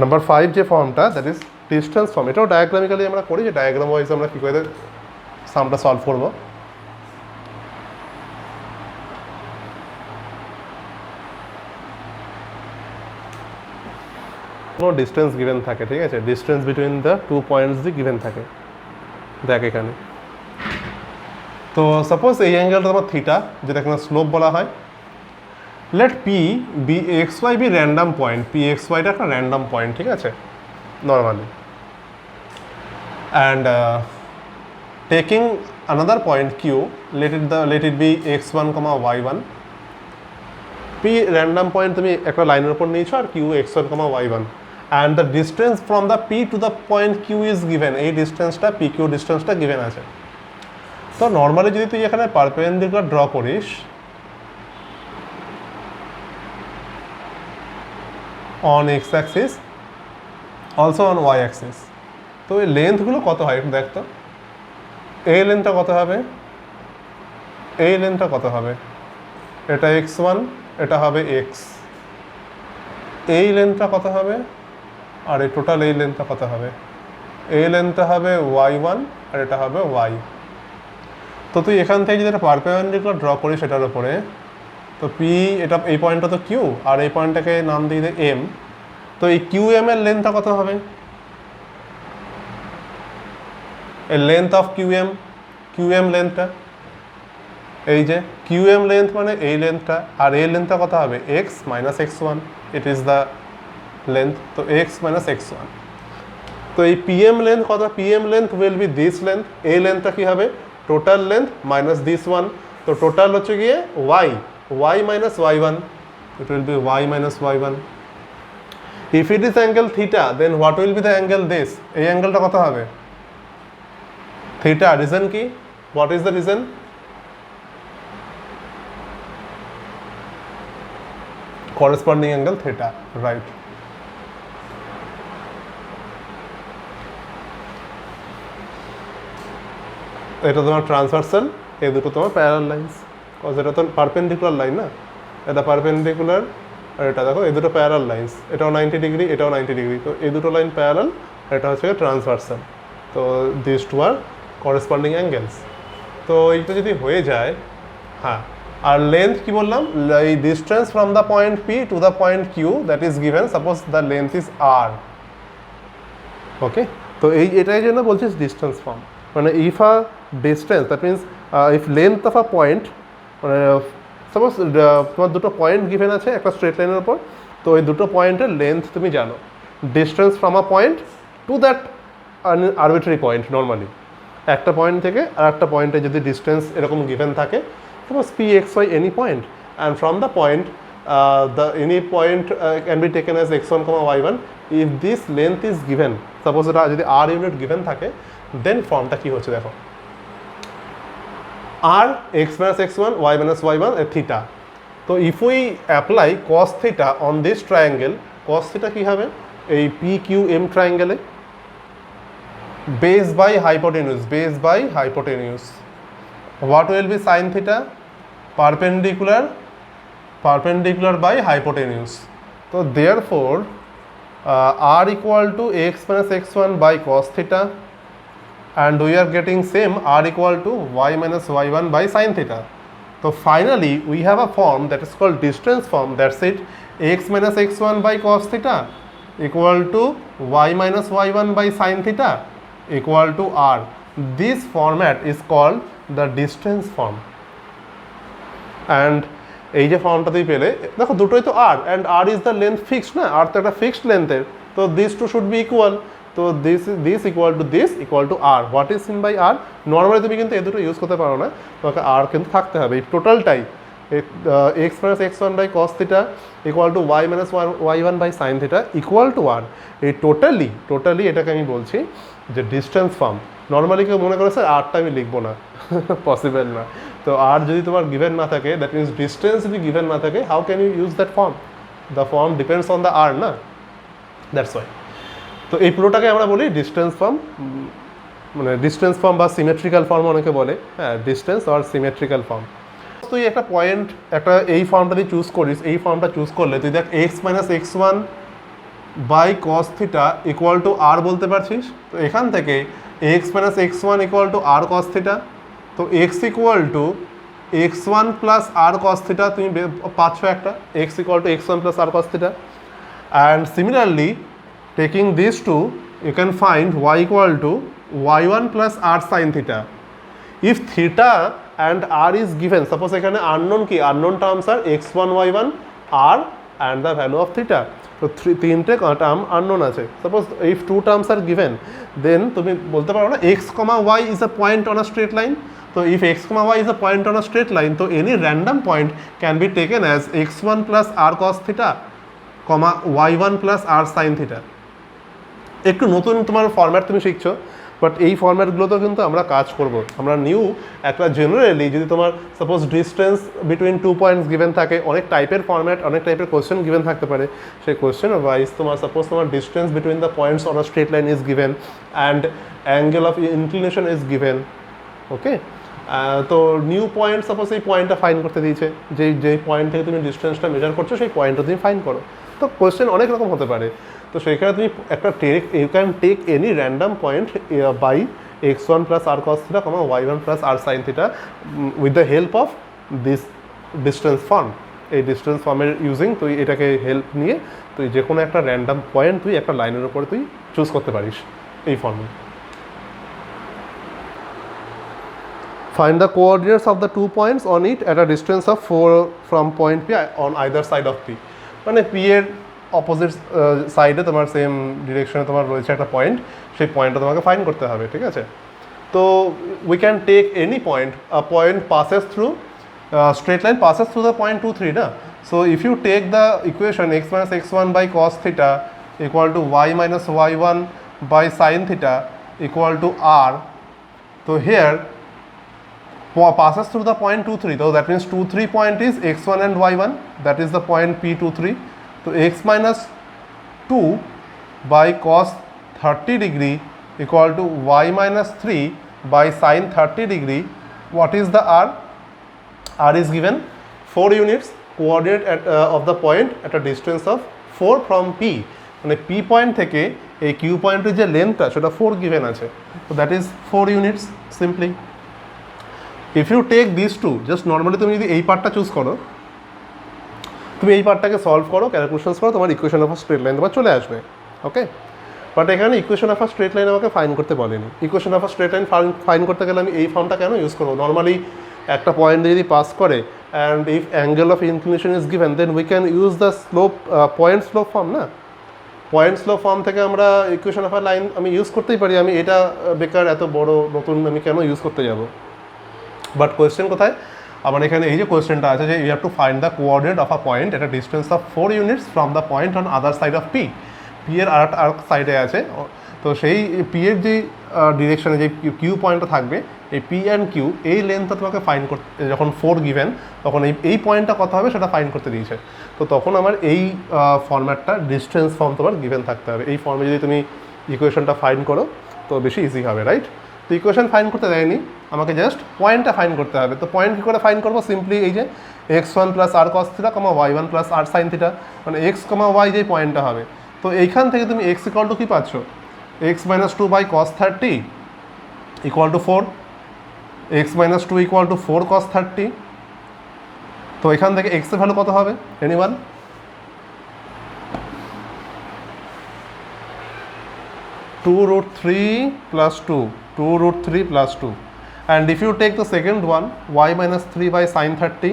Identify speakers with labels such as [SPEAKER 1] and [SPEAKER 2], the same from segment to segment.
[SPEAKER 1] Number 5 যে ফর্মটা, that is distance form. এটাও ডায়াগ্রামিক্যালি আমরা করি, যে ডায়াগ্রাম ওয়াইজ আমরা কী করে সামটা সলভ করবো। কোনো ডিস্টেন্স গিভেন থাকে, ঠিক আছে, distance between the two points the given থাকে। দেখ এখানে, তো সাপোজ এই অ্যাঙ্গেলটা তোমার থিটা, যেটা এখানে স্লোপ বলা হয়। Let P be X Y be random point, P X ওয়াইটা একটা র্যান্ডাম পয়েন্ট, ঠিক আছে, normally. And taking another point Q, let it be x1, y1. P random point তুমি একটা লাইনের উপর নিয়েছো, আর Q x1, y1, and the distance from the P to the point Q is given. এই ডিস্টেন্সটা পি কিউ ডিস্টেন্সটা given আছে। তো নর্মালি যদি তুই এখানে পারপেন্ডিকুলার ড্র করিস on X axis, also on Y axis, তো এই লেন্থগুলো কত হয় একটু দেখ তো। এই লেন্থটা কত হবে, এই লেন্থটা কত হবে, এটা x1, এটা হবে x। এই লেন্থটা কত হবে, আর এই টোটাল এই লেন্থটা কত হবে, এই লেন্থটা হবে y1, আর এটা হবে y। তো তুই এখান থেকে যদি একটা পারপেন্ডিকুলার ড্র করিস সেটার উপরে, তো পি, এটা এই পয়েন্টটা তো কিউ, আর এই পয়েন্টটাকে নাম দিয়ে দে এম। তো এই কিউ এম এর লেন্থটা কত হবে, এই লেন্থ অফ কিউ এম লেন্থটা, এই যে কিউ এম লেন্থ মানে এই লেন্থটা, আর এই লেন্থটা কত হবে, x minus x1, it is the length, তো এক্স মাইনাস x1। তো এই পিএম লেন্থ কত, PM length will be this length, এই লেন্থটা কী হবে, total length minus this one. তো টোটাল হচ্ছে গিয়ে y minus y1, it will be y minus y1. If it is angle theta, then what will be the angle this? এই অ্যাঙ্গেলটা কত হবে, theta. Reason কি, what is the reason? Corresponding angle theta, right? এটা তোমার transversal, এই দুটো তোমার parallel lines, cause এটা তো পারপেন্ডিকুলার লাইন না, এটা পারপেন্ডিকুলার, আর এটা দেখো এই দুটো প্যারালাল লাইন্স, এটাও 90 ডিগ্রি, এটাও 90 ডিগ্রি, তো এই দুটো লাইন প্যারালাল, এটা হচ্ছে ট্রান্সভার্সাল। তো this two are corresponding angles. তো এইটা যদি হয়ে যায়, হ্যাঁ, আর লেন্থ কি বললাম, এই distance from the point P to the point Q that is given, suppose the length is R. Okay, তো এটাই জন্য বলছিস ডিস্টেন্স ফর্ম, মানে if a distance, that means if length of a point, মানে suppose তোমার দুটো point given আছে একটা স্ট্রেট লাইনের উপর, তো এই দুটো পয়েন্টের লেন্থ তুমি জানো, distance from a point to that arbitrary point. Normally একটা পয়েন্ট থেকে আর একটা পয়েন্টে যদি ডিস্টেন্স এরকম গিভেন থাকে, suppose P X Y any point, and from the point the any point can be taken as x1, y1. if this length is given, suppose এটা যদি r ইউনিট given থাকে, then ফর্মটা কি হচ্ছে দেখো, r x minus x1, y minus y1 theta. তো if we apply cos theta on this triangle, cos theta কি হবে, এই PQM triangle base by hypotenuse, base by hypotenuse. What will be sin theta, perpendicular by hypotenuse. So therefore r equal to x minus x1 by cos theta, and we are getting same r equal to y minus y1 by sin theta. So finally we have a form that is called distance form, that's it, x minus x1 by cos theta equal to y minus y1 by sin theta equal to r. This format is called the distance form. And এই যে ফর্মটা তুই পেলে, দেখো দুটোই তো R, and R is the length fixed না, R তো একটা ফিক্সড লেন্থের, তো this to should be equal, তো this equal to this equal to R. What is seen by R, normally তুমি কিন্তু এই দুটো ইউজ করতে পারো না, তোমাকে আর কিন্তু থাকতে হবে। এই টোটালটাই X minus x1 by cos theta equal to Y minus y1 by sine theta equal to R. এই টোটালি এটাকে আমি বলছি যে ডিস্টেন্স ফর্ম। নর্মালি কেউ মনে করে স্যার আরটা আমি লিখবো না, পসিবল না। তো আর যদি তোমার গিভেন না থাকে, দ্যাট মিনস ডিস্টেন্স যদি গিভেন না থাকে, how can you use that form, the form depends on the R না, দ্যাটস ওয়াই। তো এই পুরোটাকে আমরা বলি ডিস্টেন্স ফর্ম, মানে ডিস্টেন্স ফর্ম বা সিমেট্রিক্যাল ফর্ম অনেকে বলে, হ্যাঁ, ডিস্টেন্স অর সিমেট্রিক্যাল ফর্ম। তুই একটা পয়েন্ট, একটা এই ফর্মটা তুই চুজ করিস, এই ফর্মটা চুজ করলে তুই দেখ X minus x1 by cos theta equal to R বলতে পারছিস। তো এখান থেকে X minus X one equal to R cos theta, তো X equal to X one plus R cos theta তুমি পাচ্ছ একটা, X equal to X one plus R cos theta. And similarly taking this two you can find y equal to y1 plus r sin theta. If theta and r is given, suppose এখানে unknown কি, unknown terms are x1 y1 r and the value of theta. তো তিনটে term unknown আছে। Suppose if two terms are given, then তুমি বলতে পারো না x, y is a point on a straight line. So if x, y is a point on a straight line, so any random point can be taken as x1 plus r cos theta, y1 plus r sin theta. একটু নতুন তোমার format তুমি শিখছো, but এই ফরম্যাটগুলোতেও কিন্তু আমরা কাজ করব। আমরা নিউ একটা জেনারেলি যদি তোমার suppose distance between two points given থাকে, অনেক টাইপের ফরম্যাট, অনেক টাইপের কোয়েশ্চেন গিভেন থাকতে পারে, সেই কোয়েশ্চেন ওয়াইজ তোমার সাপোজ তোমার distance between the points on a straight line is given and angle of inclination is given, okay. তো নিউ পয়েন্ট সাপোজ এই পয়েন্টটা ফাইন করতে দিয়েছে, যেই পয়েন্ট থেকে তুমি ডিস্টেন্সটা মেজার করছো সেই পয়েন্টটা তুমি ফাইন করো। তো কোয়েশ্চেন অনেক রকম হতে পারে। তো সেইখানে তুমি একটা you can take any random point by x1 plus R cos theta, y1 plus R sine theta with the help of this distance form. এই ডিস্টেন্স ফর্মের ইউজিং তুই এটাকে হেল্প নিয়ে তুই যে কোনো একটা র্যান্ডাম পয়েন্ট তুই একটা লাইনের উপরে তুই চুজ করতে পারিস এই ফর্মে। Find the coordinates of the 2 points on it at a distance of 4 from point P on either side of P. মানে P এর অপোজিট সাইডে তোমার সেম ডিরেকশনে তোমার রয়েছে একটা পয়েন্ট, সেই পয়েন্টটা তোমাকে ফাইন্ড করতে হবে, ঠিক আছে। তো we can take any point, point passes through straight line passes through the point 2 3 না। So if you take the equation x minus x1 by cos theta equal to y minus y1 by sin theta equal to r, so here passes through the point 2 3, so that means 2 3 point is x1 and y1, that is the point p 2 3. So x minus 2 by cos 30 degree equal to y minus 3 by sin 30 degree. What is the r? R is given 4 units, coordinate at, of the point at a distance of 4 from P. মানে P point থেকে এই Q পয়েন্টের যে লেন্থটা সেটা 4 given আছে, so that is 4 units simply. If you take these two, just normally তুমি যদি এই পার্টটা চুজ করো, তুমি এই পার্টটাকে সলভ করো, ক্যালকুলেশনস করো, তোমার equation of a straight line তোমার চলে আসবে, ওকে। বাট এখানে equation of a straight line আমাকে ফাইন করতে বলেনি। Equation of a straight line fine করতে গেলে আমি এই ফর্মটা কেন ইউজ করবো? নর্মালি একটা পয়েন্ট যদি পাস করে and if angle of inclination is given, then we can use the slope, point slope form না। পয়েন্ট স্লোপ ফর্ম থেকে আমরা ইকুয়েশন অফ আ লাইন আমি ইউজ করতেই পারি। আমি এটা বেকার এত বড় নতুন আমি কেন ইউজ করতে যাব? বাট কোয়েশ্চেন কোথায় আমার এখানে? এই যে কোয়েশ্চেনটা আছে যে you have to find the coordinate of a point at a distance of 4 units from the point on other side of P. P এর আর সাইডে আছে, তো সেই পি এর যে ডিরেকশনে যে কিউ পয়েন্টটা থাকবে, এই পি অ্যান্ড কিউ এই লেন্থটা তোমাকে ফাইন করতে, যখন 4 গিভেন তখন এই পয়েন্টটা কত হবে সেটা ফাইন করতে দিয়েছে। তো তখন আমার এই ফর্ম্যাটটা ডিস্টেন্স ফর্ম তোমার গিভেন থাকতে হবে। এই ফর্মে যদি তুমি ইকুয়েশনটা ফাইন করো তো বেশি ইজি হবে, রাইট? তো ইকুয়েশন ফাইন করতে দেয়নি, আমাকে জাস্ট পয়েন্টটা ফাইন করতে হবে। তো পয়েন্ট কী করে ফাইন করবো? সিম্পলি এই যে x1 plus R cos theta, y1 plus R sine theta, মানে x, y যেই পয়েন্টটা হবে। তো এইখান থেকে তুমি x ইকুয়াল টু কী পাচ্ছ? x minus 2 by cos 30 equal to 4, x minus 2 equal to 4 cos 30। তো এখান থেকে x এর ভ্যালু কত হবে? Anyone? 2√3 plus 2, 2√3 plus 2. And if you take the second one, y minus 3 by sin 30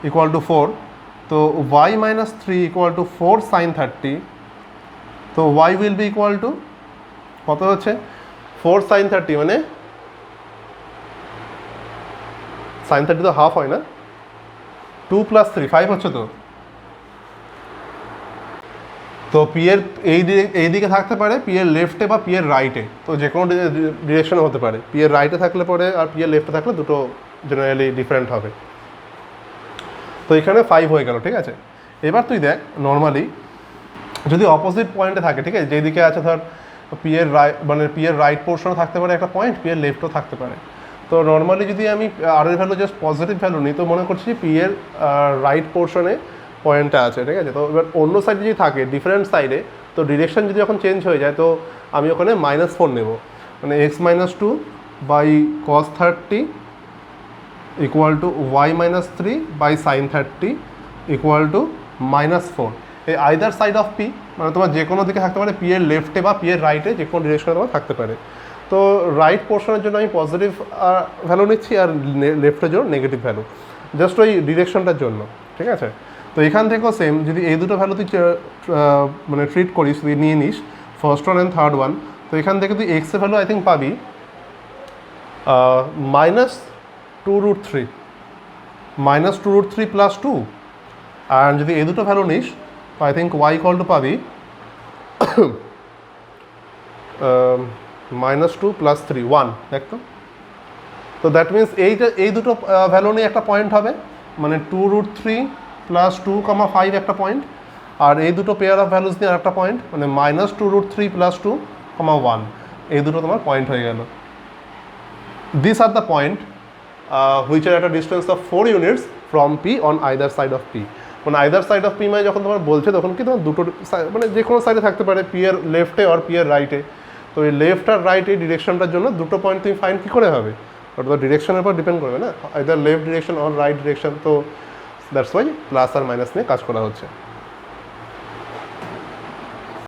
[SPEAKER 1] equal to 4. So y minus 3 equal to 4 sin 30. So y will be equal to কত হচ্ছে? 4 sin 30 মানে sin 30 তো half হয় না, 2 plus 3 5 হচ্ছে। তো P এর এই দিকে থাকতে পারে, পি এর লেফটে বা পি এর রাইটে, তো যে কোনো ডিরেকশনে হতে পারে। পি এর রাইটে থাকলে পরে আর পি এর লেফটে থাকলে দুটো জেনারেলি ডিফারেন্ট হবে। তো এখানে 5 হয়ে গেল, ঠিক আছে। এবার তুই দেখ নর্মালি যদি অপোজিট পয়েন্টে থাকে, ঠিক আছে, যেদিকে আছে ধর পি এর মানে পি এর রাইট পোর্শনে থাকতে পারে একটা পয়েন্ট, পি এর লেফটও থাকতে পারে। তো নর্মালি যদি আমি আর এর ভ্যালু জাস্ট পজিটিভ ভ্যালু নিই, তো মনে করছি পি এর রাইট পোর্শনে পয়েন্টটা আছে, ঠিক আছে। তো এবার অন্য সাইডে যদি থাকে ডিফারেন্ট সাইডে, তো ডিরেকশন যদি যখন চেঞ্জ হয়ে যায় তো আমি ওখানে -4 নেব, মানে x-2 by cos 30 equal to y-3 by sin 30 equal to -4। এই আইদার সাইড অফ পি, মানে তোমার যে কোনো দিকে থাকতে পারে, পি এর লেফটে বা পি এর রাইটে, যে কোনো ডিরেকশনে তোমার থাকতে পারে। তো রাইট পোর্শনের জন্য আমি পজিটিভ ভ্যালু নিচ্ছি আর লেফটের জন্য নেগেটিভ ভ্যালু, জাস্ট ওই ডিরেকশনটার জন্য, ঠিক আছে। তো এখান থেকেও সেম, যদি এই দুটো ভ্যালু তুই মানে ট্রিট করিস, তুই নিয়ে নিস first one and third one, তো এখান থেকে তুই এক্স এর ভ্যালু আই থিঙ্ক পাবি -2√3 -2√3 প্লাস 2, আর যদি এই দুটো ভ্যালু নিস তো I think Y equal to পাবি -2 প্লাস 3 1, দেখতো। তো দ্যাট মিনস এই দুটো ভ্যালু নিয়ে একটা পয়েন্ট হবে, মানে 2√3 প্লাস 2,5 একটা পয়েন্ট, আর এই দুটো পেয়ার অফ ভ্যালুস নিয়ে আরেকটা পয়েন্ট, মানে -2√3 প্লাস 2,1, এই দুটো তোমার পয়েন্ট হয়ে গেল। This are the point which are একটা distance of 4 units from P on either side of P. মানে আইদার সাইড অফ পি মানে যখন তোমার বলছে তখন কি তোমার দুটো মানে যে কোনো সাইডে থাকতে পারে, পি এর লেফটে আর পি এর রাইটে। তো এই লেফট আর রাইট এই ডিরেকশনটার জন্য দুটো পয়েন্ট তুমি ফাইন্ড কী করে হবে, ওটা তো ডিরেকশনের উপর ডিপেন্ড করবে না, either left direction or right direction. তো দ্যাটস ওয়াই প্লাস আর মাইনাস নিয়ে কাজ করা হচ্ছে।